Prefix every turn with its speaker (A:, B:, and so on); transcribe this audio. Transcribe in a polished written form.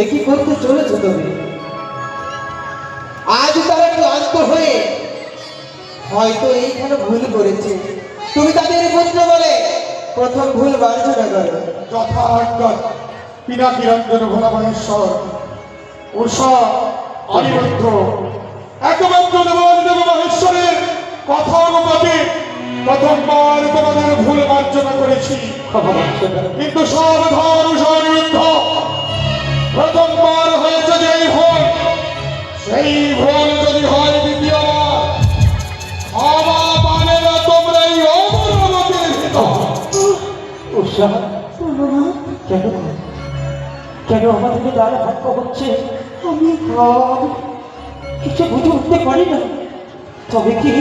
A: এ কি করতে চলেছো তুমি? আজ তারা ক্লান্ত হয়ে হয়তো এইখানে ভুল করেছে, তুমি তাদের পুত্র বলে প্রথম ভুল মার্জনা করো।
B: যথাজ্ঞা পিনাকি রঞ্জন ভোলা মহেশ্বর উষা অনিরুদ্ধ একমাত্র দেব মহেশ্বরের কথা অনুপাতে প্রথমবার তোমাদের ভুল মার্জনা করেছি, কিন্তু সাবধান উষা অনিরুদ্ধ, প্রথমবার হয়েছে যেই ভুল, সেই ভুল যদি হয় দ্বিতীয়বার ক্ষমা পাবে না তোমরা এই অমরাবতীর ভিতর।
C: উষা, কেন কেন আমাদেরকে দ্বারা ভাগ্য হচ্ছে? আমি কিছু বুঝে উঠতে পারি না। তবে কি